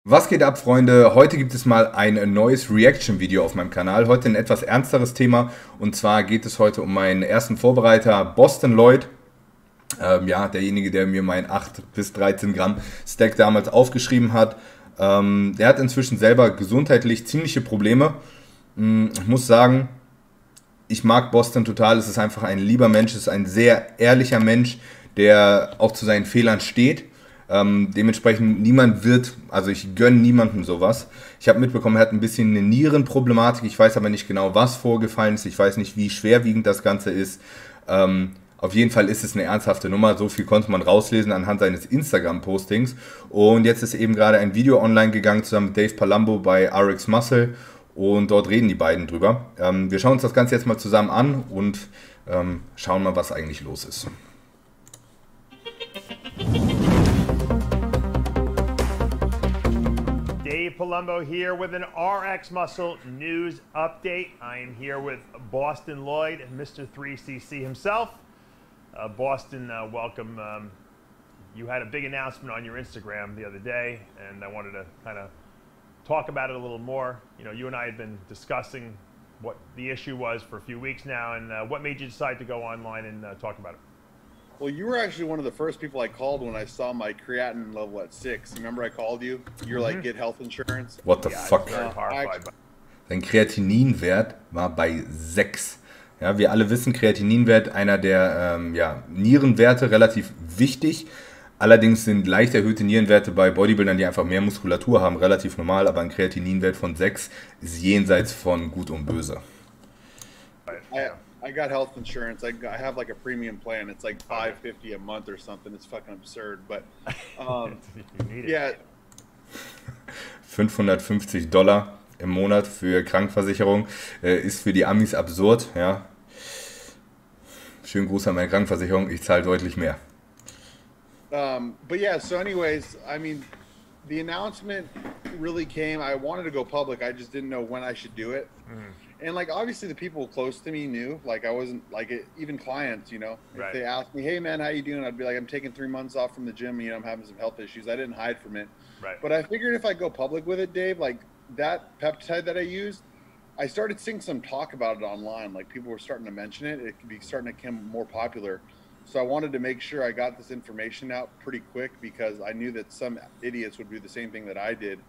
Was geht ab, Freunde? Heute gibt es mal ein neues Reaction-Video auf meinem Kanal. Heute ein etwas ernsteres Thema, und zwar geht es heute um meinen ersten Vorbereiter, Bostin Loyd. Ja, derjenige, der mir mein 8 bis 13 Gramm Stack damals aufgeschrieben hat. Der hat inzwischen selber gesundheitlich ziemliche Probleme. Ich muss sagen, ich mag Bostin total. Es ist einfach ein lieber Mensch, es ist ein sehr ehrlicher Mensch, der auch zu seinen Fehlern steht. Dementsprechend also ich gönne niemandem sowas. Ich habe mitbekommen, er hat ein bisschen eine Nierenproblematik. Ich weiß aber nicht genau, was vorgefallen ist. Ich weiß nicht, wie schwerwiegend das Ganze ist. Auf jeden Fall ist es eine ernsthafte Nummer. So viel konnte man rauslesen anhand seines Instagram-Postings. Und jetzt ist eben gerade ein Video online gegangen zusammen mit Dave Palumbo bei RX Muscle. Und dort reden die beiden drüber. Wir schauen uns das Ganze jetzt mal zusammen an und schauen mal, was eigentlich los ist. Dave Palumbo here with an RX Muscle news update. I am here with Bostin Loyd, Mr. 3cc himself. Bostin, welcome. You had a big announcement on your Instagram the other day, and I wanted to kind of talk about it a little more. You know, you and I had been discussing what the issue was for a few weeks now, and what made you decide to go online and talk about it? Well, you were actually one of the first people I called when I saw my creatinine level at 6. Remember I called you? You're like, get health insurance. What the fuck? Sein Kreatininwert war bei 6. Ja, wir alle wissen, Kreatininwert einer der Nierenwerte, relativ wichtig. Allerdings sind leicht erhöhte Nierenwerte bei Bodybuildern, die einfach mehr Muskulatur haben, relativ normal. Aber ein Kreatininwert von 6 ist jenseits von Gut und Böse. I got health insurance. I have like a premium plan. It's like $550 a month or something. It's fucking absurd. But yeah. $550 im Monat für Krankenversicherung ist für die Amis absurd. Ja. Schönen Gruß an meine Krankenversicherung. Ich zahle deutlich mehr. But yeah, so anyways, I mean, the announcement really came. I wanted to go public. I just didn't know when I should do it. And like, obviously the people close to me knew, like I wasn't like it, even clients, you know, if they asked me, hey man, how you doing? I'd be like, I'm taking 3 months off from the gym. You know, I'm having some health issues. I didn't hide from it. But I figured if I go public with it, Dave, like that peptide that I used, I started seeing some talk about it online. Like people were starting to mention it. It could be starting to become more popular. So I wanted to make sure I got this information out pretty quick because I knew that some idiots would do the same thing that I did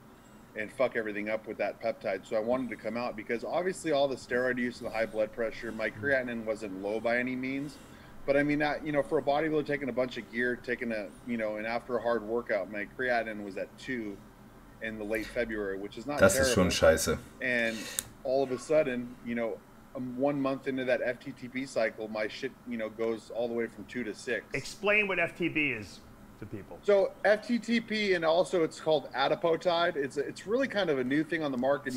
and fuck everything up with that peptide. So I wanted to come out because obviously all the steroid use and the high blood pressure, my creatinine wasn't low by any means. But I mean, that, you know, for a bodybuilder taking a bunch of gear, taking a, you know, and after a hard workout, my creatinine was at 2 in the late February, which is not Das terrible. Ist schon scheiße. And all of a sudden, you know, 1 month into that FTTP cycle, my shit, you know, goes all the way from 2 to 6. Explain what FTP is to people. So FTTP, and also it's called adipotide. It's really kind of a new thing on the market.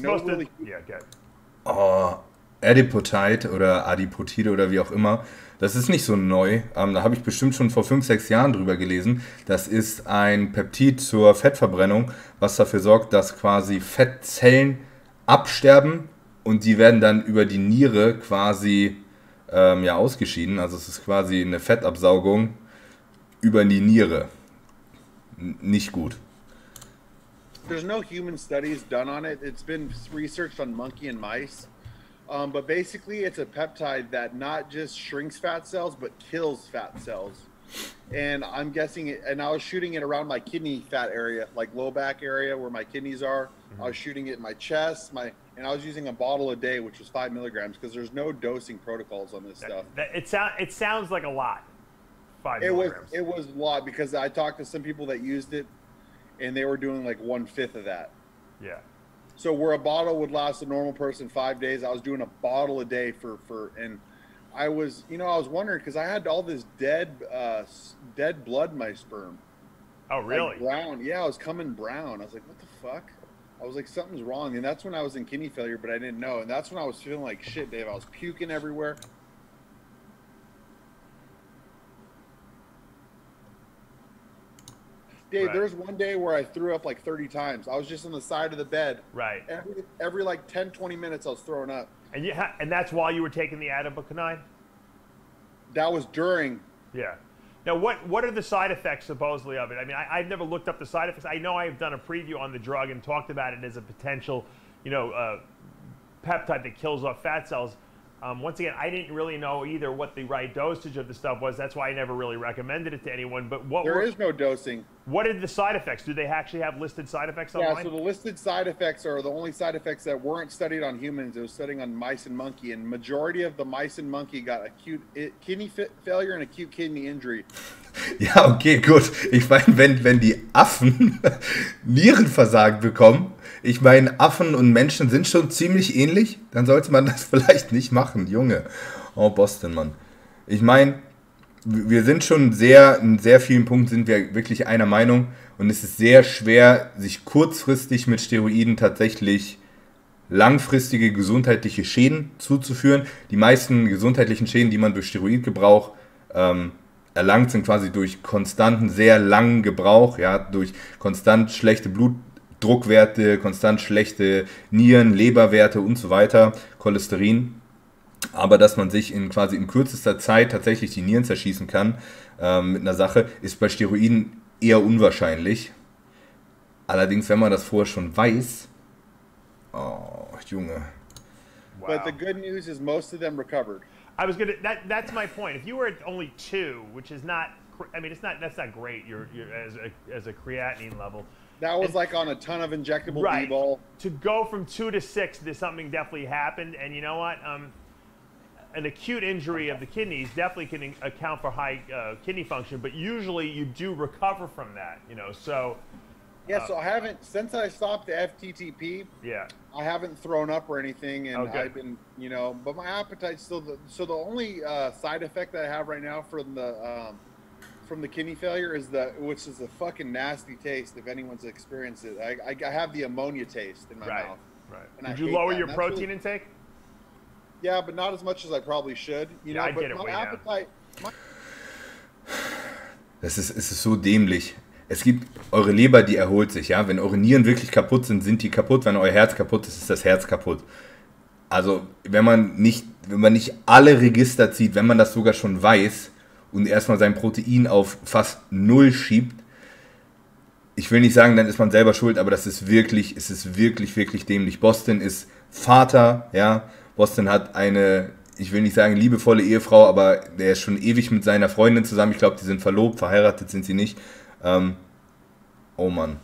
Adipotide oder Adipotide oder wie auch immer, das ist nicht so neu. Da habe ich bestimmt schon vor 5, 6 Jahren drüber gelesen. Das ist ein Peptid zur Fettverbrennung, was dafür sorgt, dass quasi Fettzellen absterben und die werden dann über die Niere quasi ausgeschieden. Also es ist quasi eine Fettabsaugung über die Niere. Nicht gut. There's no human studies done on it. It's been researched on monkey and mice. But basically it's a peptide that not just shrinks fat cells, but kills fat cells. And I'm guessing it, and I was shooting it around my kidney fat area, like low back area where my kidneys are. I was shooting it in my chest, and I was using a bottle a day, which was 5 milligrams, because there's no dosing protocols on this stuff. It sounds like a lot. 5 milligrams. It was a lot because I talked to some people that used it, and they were doing like 1/5 of that. Yeah. So where a bottle would last a normal person 5 days, I was doing a bottle a day and I was, you know, I was wondering because I had all this dead blood in my sperm. Oh, really? Like brown. Yeah, I was coming brown. I was like, what the fuck? I was like, something's wrong. And that's when I was in kidney failure, but I didn't know. And that's when I was feeling like shit, Dave. I was puking everywhere. Dave, there's one day where I threw up like 30 times. I was just on the side of the bed. Right. Every like 10, 20 minutes I was throwing up. And that's while you were taking the adipocide? That was during. Yeah. Now, what are the side effects supposedly of it? I mean, I've never looked up the side effects. I know I've done a preview on the drug and talked about it as a potential, peptide that kills off fat cells. Once again, I didn't really know either what the right dosage of the stuff was. That's why I never really recommended it to anyone. But there is no dosing. What are the side effects? Do they actually have listed side effects online? Yeah, so the listed side effects are the only side effects that weren't studied on humans. It was studied on mice and monkey, and majority of the mice and monkey got acute kidney failure and acute kidney injury. Ja, okay, gut. Ich meine, wenn die Affen Nierenversagen bekommen, ich meine, Affen und Menschen sind schon ziemlich ähnlich, dann sollte man das vielleicht nicht machen, Junge. Oh, Boston, Mann. Ich meine, wir sind schon in sehr vielen Punkten sind wir wirklich einer Meinung und es ist sehr schwer, sich kurzfristig mit Steroiden tatsächlich langfristige gesundheitliche Schäden zuzuführen. Die meisten gesundheitlichen Schäden, die man durch Steroidgebrauch erlangt, sind quasi durch konstanten, sehr langen Gebrauch, ja, durch konstant schlechte Blutdruckwerte, konstant schlechte Nieren, Leberwerte und so weiter, Cholesterin. Aber dass man sich in kürzester Zeit tatsächlich die Nieren zerschießen kann mit einer Sache, ist bei Steroiden eher unwahrscheinlich. Allerdings, wenn man das vorher schon weiß, oh, Junge. Wow. But the good news is most of them recovered. I was gonna. That's my point. If you were at only 2, which is not, I mean, that's not great. You're as a creatinine level. That was like on a ton of injectable right. B-ball. To go from 2 to 6, something definitely happened. And you know what? An acute injury of the kidneys definitely can account for high kidney function, but usually you do recover from that. So. Yeah, so I haven't, since I stopped the FTTP, yeah, I haven't thrown up or anything, and okay. I've been, but my appetite's still, so the only side effect that I have right now from the kidney failure is which is a fucking nasty taste if anyone's experienced it. I have the ammonia taste in my mouth. Right. Did you lower your protein intake? Yeah, but not as much as I probably should. I but get it my way appetite. Es ist so dämlich. Es gibt, eure Leber, die erholt sich, ja. Wenn eure Nieren wirklich kaputt sind, sind die kaputt. Wenn euer Herz kaputt ist, ist das Herz kaputt. Also, wenn man nicht alle Register zieht, wenn man das sogar schon weiß und erstmal sein Protein auf fast 0 schiebt, ich will nicht sagen, dann ist man selber schuld, aber es ist wirklich dämlich. Bostin ist Vater, ja. Bostin hat eine, ich will nicht sagen liebevolle Ehefrau, aber der ist schon ewig mit seiner Freundin zusammen. Ich glaube, die sind verlobt, verheiratet sind sie nicht. Oh Mann.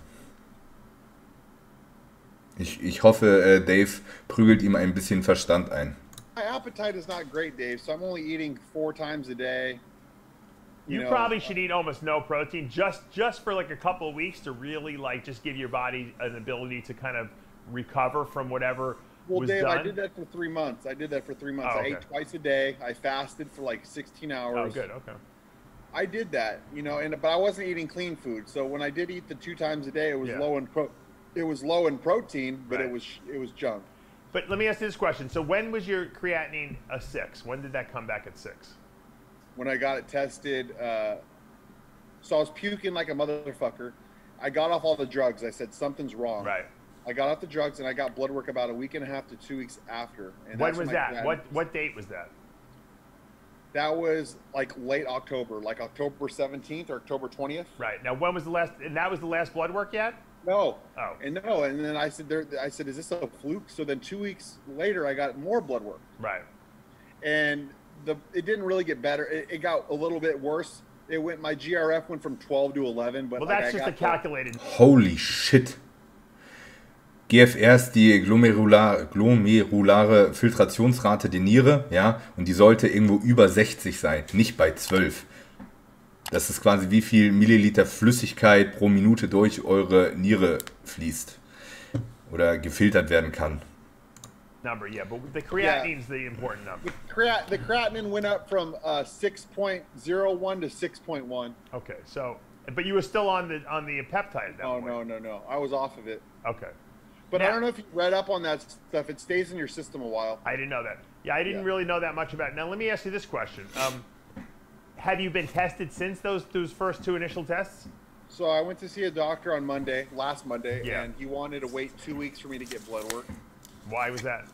Ich hoffe, Dave prügelt ihm ein bisschen Verstand ein. My appetite is not great, Dave, so I'm only eating 4 times a day. You probably should eat almost no protein just for like a couple of weeks to really just give your body an ability to kind of recover from whatever was Dave, done. I did that for 3 months. Oh, okay. I ate twice a day. I fasted for like 16 hours. Oh, good. Okay. I did that, but I wasn't eating clean food. So when I did eat the 2 times a day, it was low in protein, but right. it was junk. But let me ask you this question. So when was your creatinine a 6? When did that come back at 6? When I got it tested, so I was puking like a motherfucker. I got off all the drugs. I said something's wrong. Right. I got off the drugs and I got blood work about a week and a half to 2 weeks after. And when was that? What date was that? That was like late October, like October 17th or October 20th. Right. Now, when was the last? And that was the last blood work yet? No. Oh. And then I said, is this a fluke? So then 2 weeks later, I got more blood work. Right. And it didn't really get better. It got a little bit worse. My GRF went from 12 to 11. But well, that's just a calculated. Holy shit. GFR ist die glomerulare Filtrationsrate der Niere, ja, und die sollte irgendwo über 60 sein, nicht bei 12. Das ist quasi, wie viel Milliliter Flüssigkeit pro Minute durch eure Niere fließt oder gefiltert werden kann. Number, yeah, but the creatinine is the important number. The creatinine went up from 6.01 to 6.1. Okay, so, but you were still on the peptide at that point. No. I was off of it. Okay. But I don't know if you read up on that stuff. It stays in your system a while. I didn't know that. Yeah, I didn't really know that much about it. Now, let me ask you this question. Have you been tested since those first 2 initial tests? So I went to see a doctor on last Monday, yeah. And he wanted to wait 2 weeks for me to get blood work. Why was that?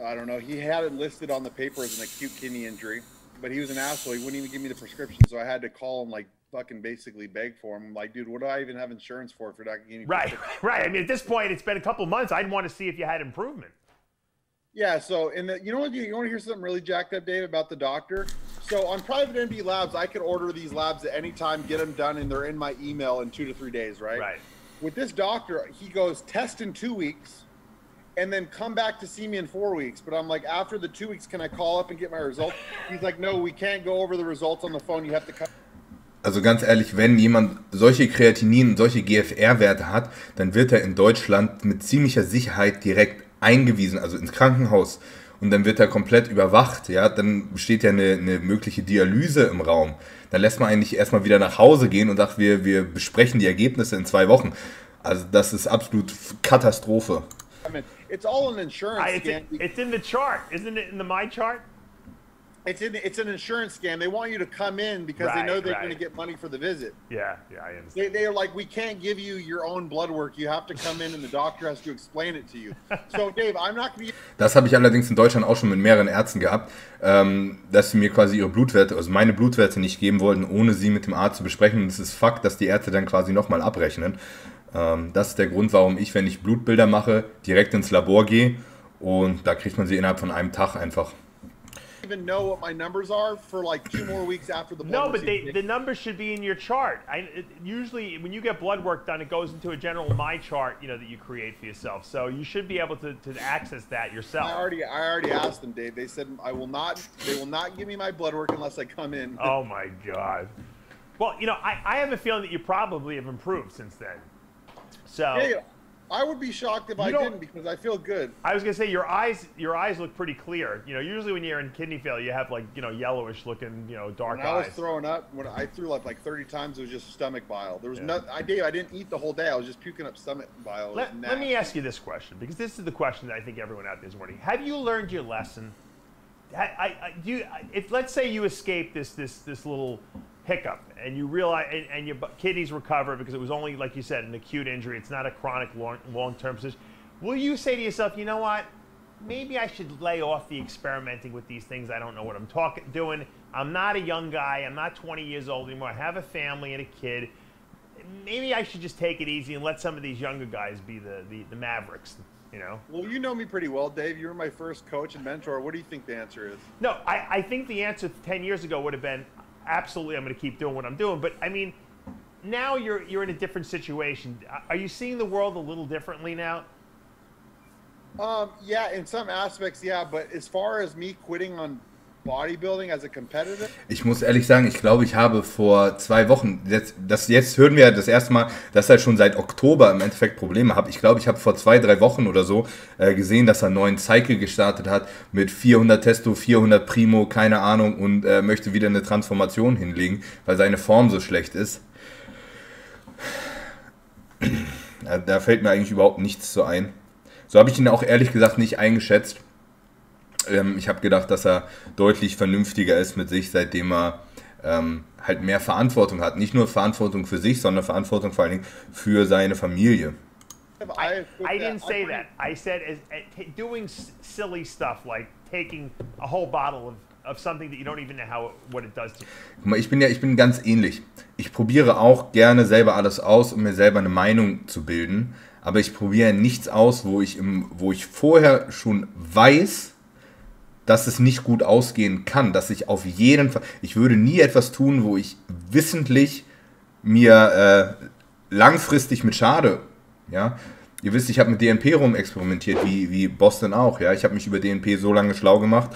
I don't know. He had it listed on the paper as an acute kidney injury. but he was an asshole. He wouldn't even give me the prescription, so I had to call him, like, fucking basically beg for him. I'm like, dude, what do I even have insurance for if you're not getting me? Right. I mean, at this point, it's been a couple months. I'd want to see if you had improvement. Yeah, so you know what? You want to hear something really jacked up, Dave, about the doctor? So on private NB Labs, I could order these labs at any time, get them done, and they're in my email in 2 to 3 days, right? Right. With this doctor, he goes test in 2 weeks, and then come back to see me in 4 weeks. But I'm like, after the 2 weeks, can I call up and get my results? He's like, no, we can't go over the results on the phone. You have to come. Also ganz ehrlich, wenn jemand solche Kreatinin, solche GFR-Werte hat, dann wird er in Deutschland mit ziemlicher Sicherheit direkt eingewiesen, also ins Krankenhaus. Und dann wird er komplett überwacht. Ja? Dann besteht ja eine mögliche Dialyse im Raum. Dann lässt man eigentlich erstmal wieder nach Hause gehen und sagt, wir besprechen die Ergebnisse in 2 Wochen. Also das ist absolut Katastrophe. I mean, it's all an insurance scam. It's in the chart, isn't it? In the My chart. It's an insurance scam. They want you to come in because they know they're going to get money for the visit. Yeah, I understand. They are like, we can't give you your own blood work. You have to come in and the doctor has to explain it to you. So, Dave, I'm not going to. Das habe ich allerdings in Deutschland auch schon mit mehreren Ärzten gehabt, dass sie mir quasi ihre Blutwerte, also meine Blutwerte nicht geben wollten, ohne sie mit dem Arzt zu besprechen. Und es ist Fakt, dass die Ärzte dann quasi nochmal abrechnen. Das ist der Grund, warum ich, wenn ich Blutbilder mache, direkt ins Labor gehe und da kriegt man sie innerhalb von einem Tag einfach. Even know what my numbers are for like 2 more weeks after the blood No, but the numbers should be in your chart. Usually, when you get blood work done, it goes into a general My chart, you know, that you create for yourself. So you should be able to access that yourself. I already asked them, Dave. They said they will not give me my blood work unless I come in. Oh my God. Well, you know, I have a feeling that you probably have improved since then. So. Yeah, I would be shocked if I didn't because I feel good. I was gonna say your eyes look pretty clear. You know, usually when you're in kidney failure, you have like, you know, yellowish looking, you know, dark eyes. When I was throwing up, when I threw up like 30 times, it was just stomach bile. There was I didn't eat the whole day. I was just puking up stomach bile. Let me ask you this question, because this is the question that I think everyone out there is wondering. Have you learned your lesson? If let's say you escape this little hiccup and you realize and your kidneys recover because it was only, like you said, an acute injury, it's not a chronic long-term position, will you say to yourself, you know what, maybe I should lay off the experimenting with these things? I don't know what I'm doing. I'm not a young guy. I'm not 20 years old anymore. I have a family and a kid. Maybe I should just take it easy and let some of these younger guys be the mavericks, you know? Well, you know me pretty well, Dave. You were my first coach and mentor. What do you think the answer is? No, I think the answer 10 years ago would have been, absolutely, I'm going to keep doing what I'm doing. But I mean, now you're in a different situation. Are you seeing the world a little differently now? Yeah, in some aspects, yeah. But as far as me quitting on bodybuilding as a competitor? Ich muss ehrlich sagen, ich glaube, ich habe vor 2 Wochen, jetzt hören wir das erste Mal, dass er schon seit Oktober im Endeffekt Probleme hat. Ich glaube, ich habe vor 2, 3 Wochen oder so gesehen, dass er einen neuen Cycle gestartet hat mit 400 Testo, 400 Primo, keine Ahnung, und möchte wieder eine Transformation hinlegen, weil seine Form so schlecht ist. Da fällt mir eigentlich überhaupt nichts zu ein. So habe ich ihn auch ehrlich gesagt nicht eingeschätzt. Ich habe gedacht, dass er deutlich vernünftiger ist mit sich, seitdem er halt mehr Verantwortung hat. Nicht nur Verantwortung für sich, sondern Verantwortung vor allen Dingen für seine Familie. I didn't say that. I said doing silly stuff like taking a whole bottle of something that you don't even know what it does to you. Guck mal, ich bin ganz ähnlich. Ich probiere auch gerne selber alles aus, um mir selber eine Meinung zu bilden. Aber ich probiere nichts aus, wo ich vorher schon weiß, dass es nicht gut ausgehen kann, dass ich auf jeden Fall, ich würde nie etwas tun, wo ich wissentlich mir langfristig mit schade, ja, ihr wisst, ich habe mit DNP rumexperimentiert, wie Bostin auch, ja, ich habe mich über DNP so lange schlau gemacht,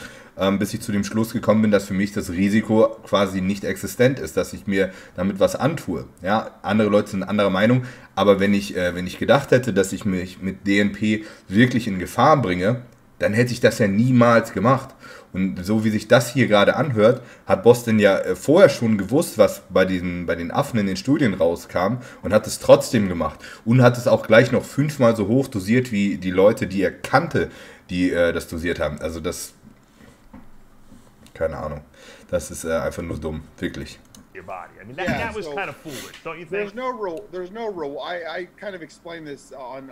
bis ich zu dem Schluss gekommen bin, dass für mich das Risiko quasi nicht existent ist, dass ich mir damit was antue, ja, andere Leute sind anderer Meinung, aber wenn ich gedacht hätte, dass ich mich mit DNP wirklich in Gefahr bringe, dann hätte ich das ja niemals gemacht. Und so wie sich das hier gerade anhört, hat Bostin ja vorher schon gewusst, was bei den Affen in den Studien rauskam und hat es trotzdem gemacht. Und hat es auch gleich noch 5-mal so hoch dosiert wie die Leute, die er kannte, die das dosiert haben. Also das, keine Ahnung, das ist einfach nur dumm, wirklich. Your body. I mean, that was kind of foolish, don't you think? There's no rule. I kind of explained this on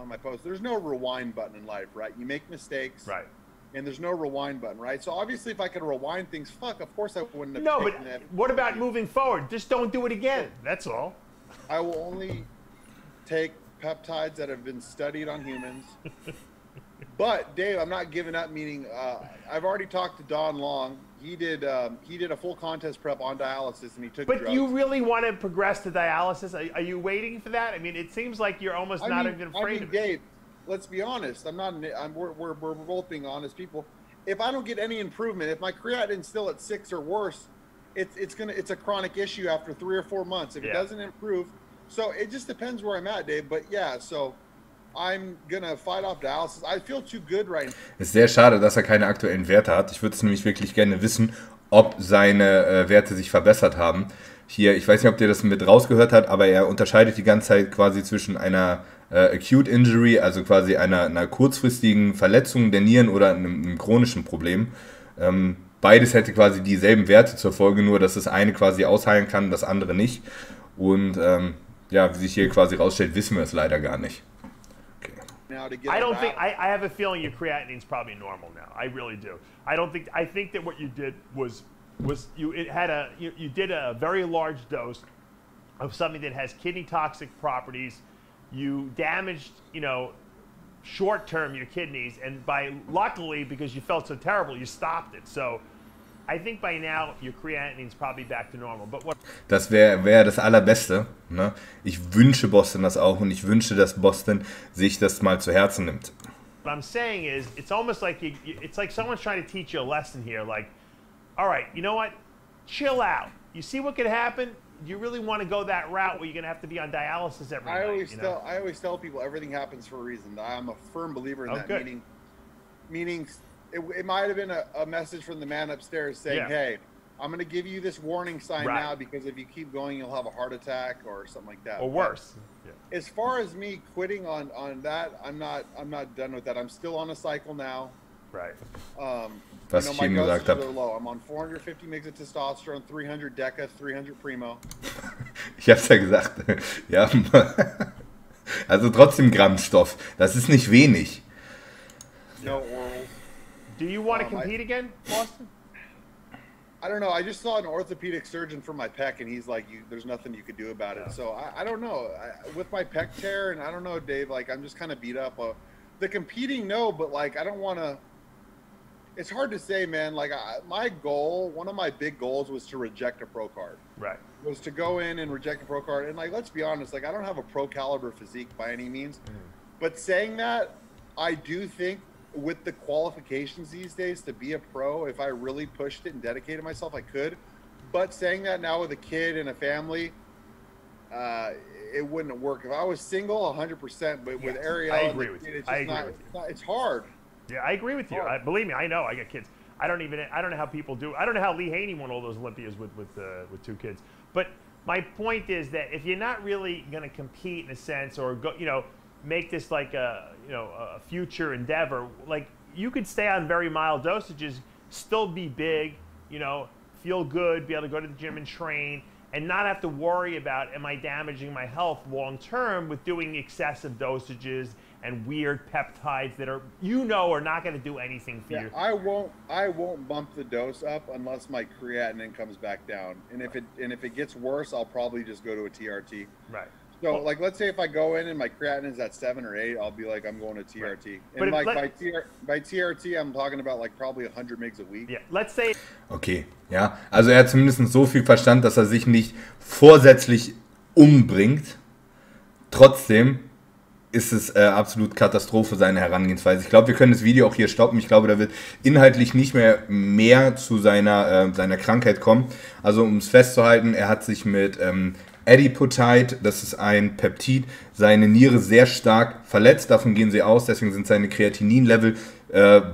my post. There's no rewind button in life, right? You make mistakes. Right. and there's no rewind button, right? So obviously, if I could rewind things, fuck, of course I wouldn't have. No, but what about moving forward? Just don't do it again. That's all. I will only take peptides that have been studied on humans. But Dave, I'm not giving up. Meaning, I've already talked to Don Long. He did a full contest prep on dialysis, and he took. But drugs. you really want to progress to dialysis? Are you waiting for that? I mean, it seems like you're almost not even afraid of it. Dave, let's be honest. We're both being honest people. If I don't get any improvement, if my creatinine's still at 6 or worse, it's a chronic issue after 3 or 4 months. If it doesn't improve, so it just depends where I'm at, Dave. But yeah, so I'm gonna fight off dialysis. I feel too good right now. Ist sehr schade, dass er keine aktuellen Werte hat. Ich würde es nämlich wirklich gerne wissen, ob seine Werte sich verbessert haben. Hier, ich weiß nicht, ob ihr das mit rausgehört habt, aber er unterscheidet die ganze Zeit quasi zwischen einer Acute Injury, also quasi einer kurzfristigen Verletzung der Nieren oder einem chronischen Problem. Beides hätte quasi dieselben Werte zur Folge, nur dass das eine quasi ausheilen kann, das andere nicht. Und ja, wie sich hier quasi rausstellt, wissen wir es leider gar nicht. I don't think I have a feeling your creatinine's probably normal now. I really do. I think that what you did was you did a very large dose of something that has kidney toxic properties. You damaged, short term your kidneys, and luckily because you felt so terrible, you stopped it. So I think by now your creatinine's probably back to normal. But what? Das wäre das Allerbeste. Ne? Ich wünsche Bostin das auch, und ich wünsche, dass Bostin sich das mal zu Herzen nimmt. What I'm saying is, it's almost like it's like someone's trying to teach you a lesson here. Like, all right, you know what? Chill out. You see what could happen? Do you really want to go that route where you're going to have to be on dialysis every night? I always tell people everything happens for a reason. I'm a firm believer in that. Good. Meaning it might have been a message from the man upstairs saying, hey, I'm going to give you this warning sign now, because if you keep going, you'll have a heart attack or something like that. Or worse. As far as me quitting on that, I'm not done with that. I'm still on a cycle now. Right. My doses are low. I'm on 450 mg of testosterone, 300 Deca, 300 Primo. Ich hab's ja gesagt. Ja. Also trotzdem Grammstoff. Das ist nicht wenig. No orals. Do you want to compete again, Bostin? I don't know. I just saw an orthopedic surgeon for my pec, and he's like, there's nothing you could do about it. So I don't know. With my pec tear, and I don't know, Dave, like, I'm just kind of beat up. The competing, no, but, like, I don't want to. It's hard to say, man. Like, my goal, one of my big goals was to reject a pro card. Right. Was to go in and reject a pro card. And, like, let's be honest, like, I don't have a pro caliber physique by any means. But saying that, I do think with the qualifications these days to be a pro, if I really pushed it and dedicated myself, I could. But saying that now with a kid and a family, it wouldn't work. If I was single, 100%. But with Ariel, I agree with you. It's hard. Yeah, I agree with you. Believe me, I know. I got kids. I don't know how people do. I don't know how Lee Haney won all those Olympias with 2 kids. But my point is that if you're not really going to compete in a sense, or go, make this like a future endeavor, like, you could stay on very mild dosages, still be big, feel good, be able to go to the gym and train, and not have to worry about, am I damaging my health long term with doing excessive dosages and weird peptides that are not going to do anything for you. I won't bump the dose up unless my creatinine comes back down. And if it gets worse, I'll probably just go to a TRT. Right. So, like, let's say if I go in and my creatinine is at 7 or 8, I'll be like, I'm going to TRT. Right. And by TRT, I'm talking about, like, probably 100 mg a week. Yeah, let's say. Okay, ja. Also er hat zumindest so viel Verstand, dass er sich nicht vorsätzlich umbringt. Trotzdem ist es absolut Katastrophe, seine Herangehensweise. Ich glaube, wir können das Video auch hier stoppen. Ich glaube, da wird inhaltlich nicht mehr zu seiner Krankheit kommen. Also, um es festzuhalten, er hat sich mit PEPTID, das ist ein Peptid, seine Niere sehr stark verletzt. Davon gehen sie aus. Deswegen sind seine Kreatinin-Level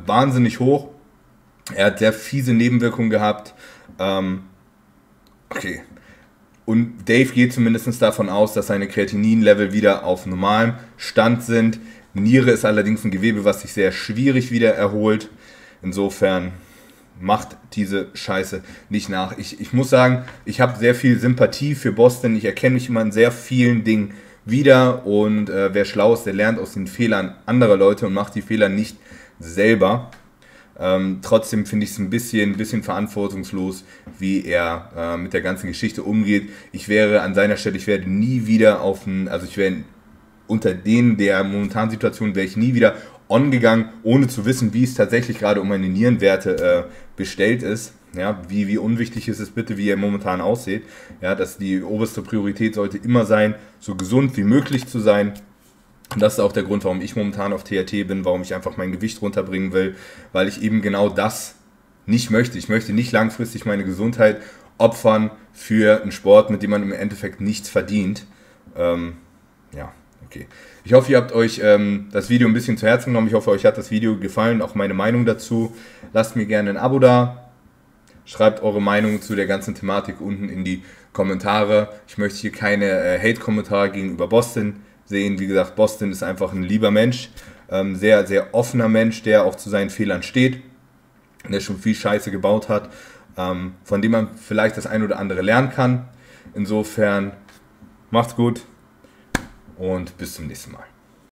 wahnsinnig hoch. Er hat sehr fiese Nebenwirkungen gehabt. Okay. Und Dave geht zumindest davon aus, dass seine Kreatinin-Level wieder auf normalem Stand sind. Niere ist allerdings ein Gewebe, was sich sehr schwierig wieder erholt. Insofern macht diese Scheiße nicht nach. Ich muss sagen, ich habe sehr viel Sympathie für Bostin. Ich erkenne mich immer in sehr vielen Dingen wieder. Und wer schlau ist, der lernt aus den Fehlern anderer Leute und macht die Fehler nicht selber. Trotzdem finde ich es ein bisschen verantwortungslos, wie er mit der ganzen Geschichte umgeht. Ich wäre an seiner Stelle, ich werde nie wieder unter der momentanen Situation wäre ich nie wieder on gegangen, ohne zu wissen, wie es tatsächlich gerade um meine Nierenwerte bestellt ist. Ja, wie unwichtig ist es bitte, wie er momentan aussieht. Ja, dass die oberste Priorität sollte immer sein, so gesund wie möglich zu sein. Und das ist auch der Grund, warum ich momentan auf TRT bin, warum ich einfach mein Gewicht runterbringen will, weil ich eben genau das nicht möchte. Ich möchte nicht langfristig meine Gesundheit opfern für einen Sport, mit dem man im Endeffekt nichts verdient. Ja, okay. Ich hoffe, ihr habt euch das Video ein bisschen zu Herzen genommen. Ich hoffe, euch hat das Video gefallen, auch meine Meinung dazu. Lasst mir gerne ein Abo da. Schreibt eure Meinung zu der ganzen Thematik unten in die Kommentare. Ich möchte hier keine Hate-Kommentare gegenüber Bostin sehen. Wie gesagt, Bostin ist einfach ein lieber Mensch. Sehr, sehr offener Mensch, der auch zu seinen Fehlern steht. Der schon viel Scheiße gebaut hat. Von dem man vielleicht das ein oder andere lernen kann. Insofern, macht's gut und bis zum nächsten Mal.